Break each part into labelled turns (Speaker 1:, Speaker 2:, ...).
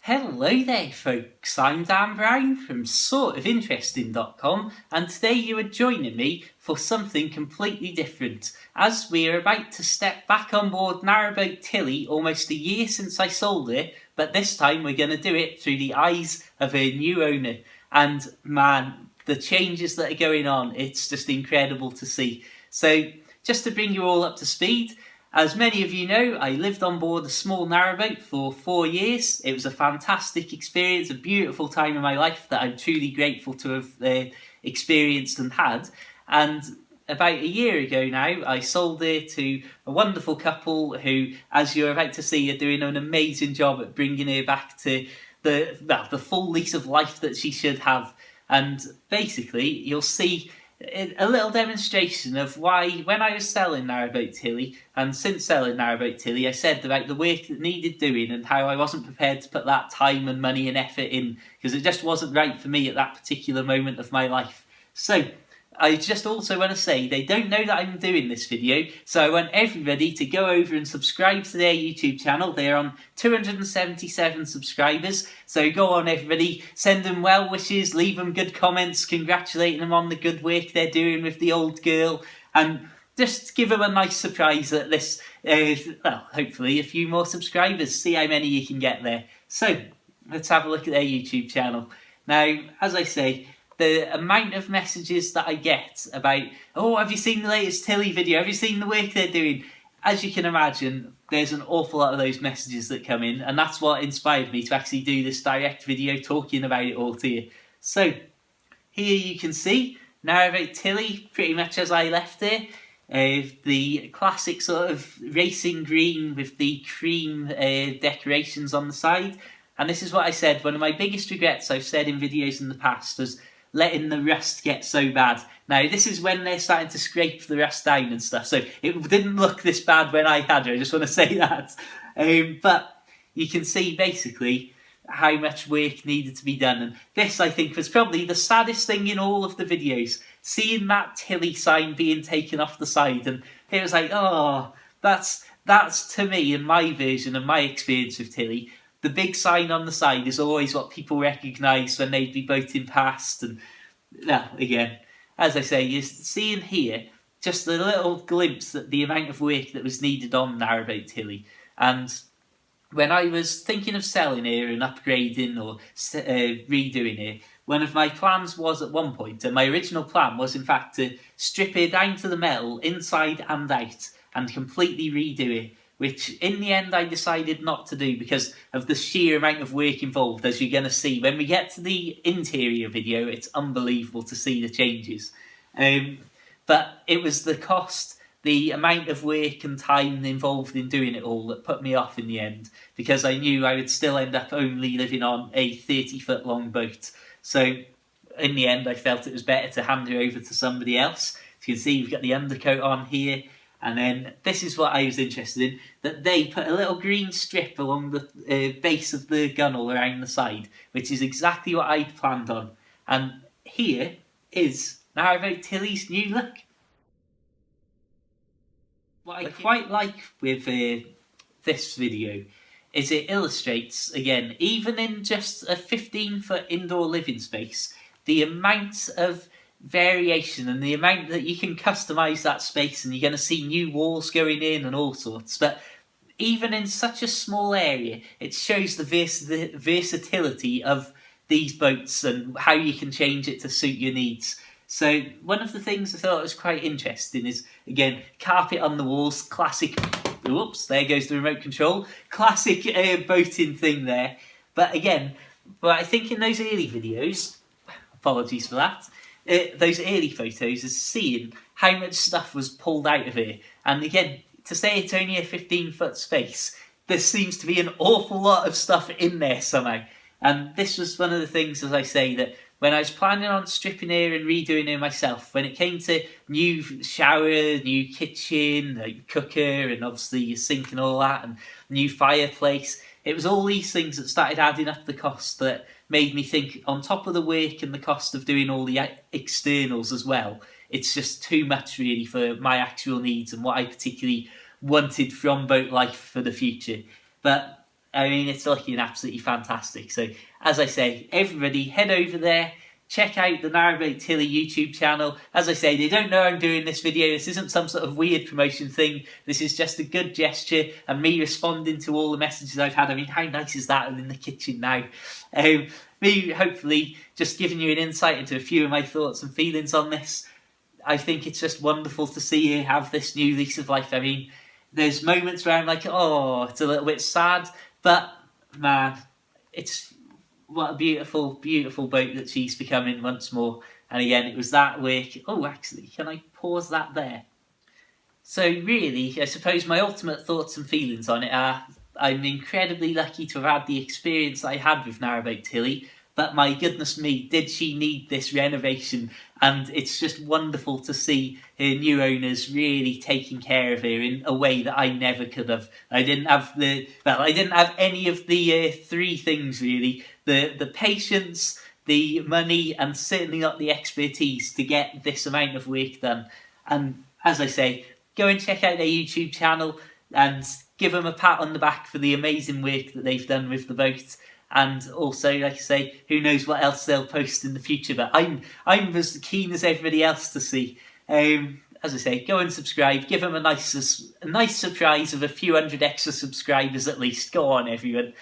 Speaker 1: Hello there folks, I'm Dan Brown from sortofinteresting.com and today you are joining me for something completely different as we are about to step back on board Narrowboat Tilly almost a year since I sold it, but this time we're going to do it through the eyes of her new owner. And man, the changes that are going on, it's just incredible to see. So just to bring you all up to speed, as many of you know, I lived on board a small narrowboat for 4 years. It was a fantastic experience, a beautiful time in my life that I'm truly grateful to have experienced and had. And about a year ago now, I sold it to a wonderful couple who, as you're about to see, are doing an amazing job at bringing her back to the full lease of life that she should have. And basically, you'll see a little demonstration of why, when I was selling Narrowboat Tilly, and since selling Narrowboat Tilly, I said about the work that needed doing and how I wasn't prepared to put that time and money and effort in because it just wasn't right for me at that particular moment of my life. So I just also want to say they don't know that I'm doing this video, so I want everybody to go over and subscribe to their YouTube channel. They're on 277 subscribers, so go on everybody, send them well wishes, leave them good comments, congratulating them on the good work they're doing with the old girl, and just give them a nice surprise at this, well, hopefully a few more subscribers, see how many you can get there. So, let's have a look at their YouTube channel. Now, as I say, the amount of messages that I get about, oh, have you seen the latest Tilly video? Have you seen the work they're doing? As you can imagine, there's an awful lot of those messages that come in, and that's what inspired me to actually do this direct video talking about it all to you. So, here you can see Narrowboat Tilly, pretty much as I left it. The classic sort of racing green with the cream decorations on the side. And this is what I said, one of my biggest regrets I've said in videos in the past was letting the rust get so bad. Now, this is when they're starting to scrape the rust down and stuff, so it didn't look this bad when I had her, I just want to say that. But you can see, basically, how much work needed to be done, and this, I think, was probably the saddest thing in all of the videos, seeing that Tilly sign being taken off the side, and it was like, oh, that's to me, in my version and my experience with Tilly, the big sign on the side is always what people recognise when they'd be boating past. And now, again, as I say, you're seeing here just a little glimpse at the amount of work that was needed on Narrowboat Tilly. And when I was thinking of selling her and upgrading or redoing her, one of my plans was at one point, and my original plan was in fact to strip her down to the metal inside and out and completely redo it, which in the end I decided not to do because of the sheer amount of work involved. As you're going to see when we get to the interior video, it's unbelievable to see the changes. But it was the cost, the amount of work and time involved in doing it all that put me off in the end, because I knew I would still end up only living on a 30-foot long boat. So in the end I felt it was better to hand her over to somebody else. As you can see, we've got the undercoat on here. And then this is what I was interested in, that they put a little green strip along the base of the gunnel around the side, which is exactly what I'd planned on. And here is Narrowboat Tilly's new look. What I quite like with this video is it illustrates, again, even in just a 15-foot indoor living space, the amount of variation and the amount that you can customize that space, and you're going to see new walls going in and all sorts. But even in such a small area, it shows the versatility of these boats and how you can change it to suit your needs. So one of the things I thought was quite interesting is, again, carpet on the walls, classic, whoops, there goes the remote control, classic boating thing there. But again, I think in those early videos, apologies for that, those early photos is seeing how much stuff was pulled out of here. And again, to say it's only a 15-foot space, there seems to be an awful lot of stuff in there somehow. And this was one of the things, as I say, that when I was planning on stripping her and redoing her myself, when it came to new shower, new kitchen, like cooker, and obviously your sink and all that, and new fireplace, it was all these things that started adding up the cost that made me think, on top of the work and the cost of doing all the externals as well, it's just too much really for my actual needs and what I particularly wanted from boat life for the future. But I mean, it's looking absolutely fantastic. So, as I say, everybody head over there. Check out the Narrowboat Tilly YouTube channel. As I say, they don't know I'm doing this video. This isn't some sort of weird promotion thing. This is just a good gesture and me responding to all the messages I've had. I mean, how nice is that in the kitchen now? Me hopefully just giving you an insight into a few of my thoughts and feelings on this. I think it's just wonderful to see you have this new lease of life. I mean, there's moments where I'm like, oh, it's a little bit sad, but man, it's what a beautiful, beautiful boat that she's becoming once more. And again, it was that week. Oh, actually, can I pause that there? So really, I suppose my ultimate thoughts and feelings on it are, I'm incredibly lucky to have had the experience I had with Narrowboat Tilly, but my goodness me, did she need this renovation? And it's just wonderful to see her new owners really taking care of her in a way that I never could have. I didn't have any of the three things really. The patience, the money, and certainly not the expertise to get this amount of work done. And as I say, go and check out their YouTube channel and give them a pat on the back for the amazing work that they've done with the boat. And also, like I say, who knows what else they'll post in the future. But I'm as keen as everybody else to see. As I say, go and subscribe. Give them a nice surprise of a few hundred extra subscribers at least. Go on, everyone.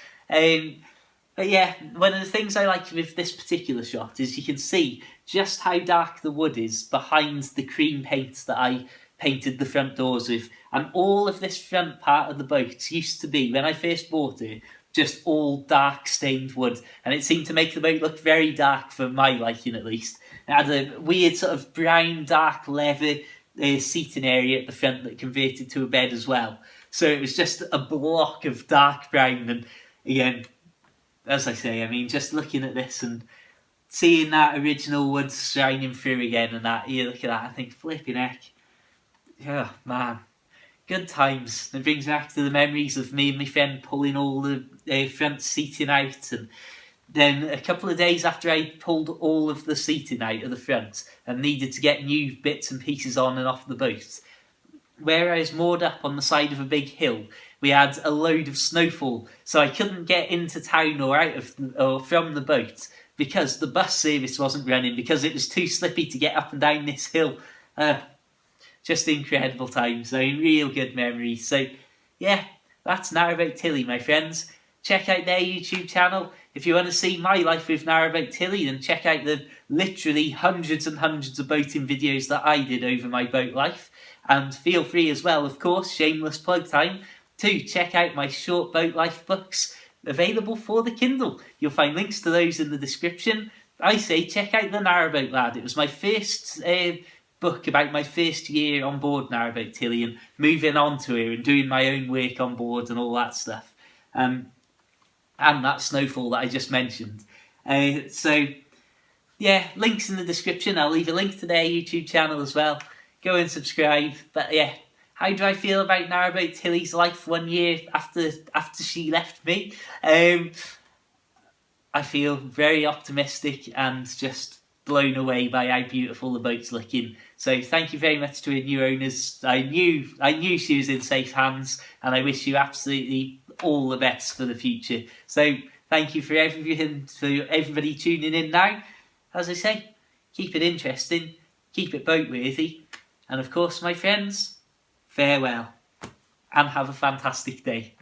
Speaker 1: But yeah, one of the things I like with this particular shot is you can see just how dark the wood is behind the cream paint that I painted the front doors with. And all of this front part of the boat used to be, when I first bought it, just all dark stained wood, and it seemed to make the boat look very dark for my liking at least. It had a weird sort of brown dark leather seating area at the front that converted to a bed as well, so it was just a block of dark brown. And again, as I say, I mean, just looking at this and seeing that original wood shining through again, and that, you look at that, I think, flipping heck, yeah, man, good times. It brings me back to the memories of me and my friend pulling all the front seating out, and then a couple of days after I pulled all of the seating out of the front and needed to get new bits and pieces on and off the boat, where I was moored up on the side of a big hill, we had a load of snowfall, so I couldn't get into town or out of or from the boat because the bus service wasn't running because it was too slippy to get up and down this hill. Just incredible times. I mean, real good memories. So yeah, that's Narrowboat Tilly, my friends. Check out their YouTube channel. If you want to see my life with Narrowboat Tilly, then check out the literally hundreds and hundreds of boating videos that I did over my boat life. And feel free as well, of course, shameless plug time, to check out my short boat life books available for the Kindle. You'll find links to those in the description. I say check out The Narrowboat Lad. It was my first book about my first year on board Narrowboat Tilly and moving on to her and doing my own work on board and all that stuff. And that snowfall that I just mentioned. So yeah, links in the description. I'll leave a link to their YouTube channel as well. Go and subscribe. But yeah, how do I feel about Narrowboat Tilly's life 1 year after she left me? I feel very optimistic and just blown away by how beautiful the boat's looking. So thank you very much to her new owners. I knew she was in safe hands, and I wish you absolutely all the best for the future. So thank you for everybody tuning in now. As I say, keep it interesting, keep it boat worthy, and of course, my friends, farewell and have a fantastic day.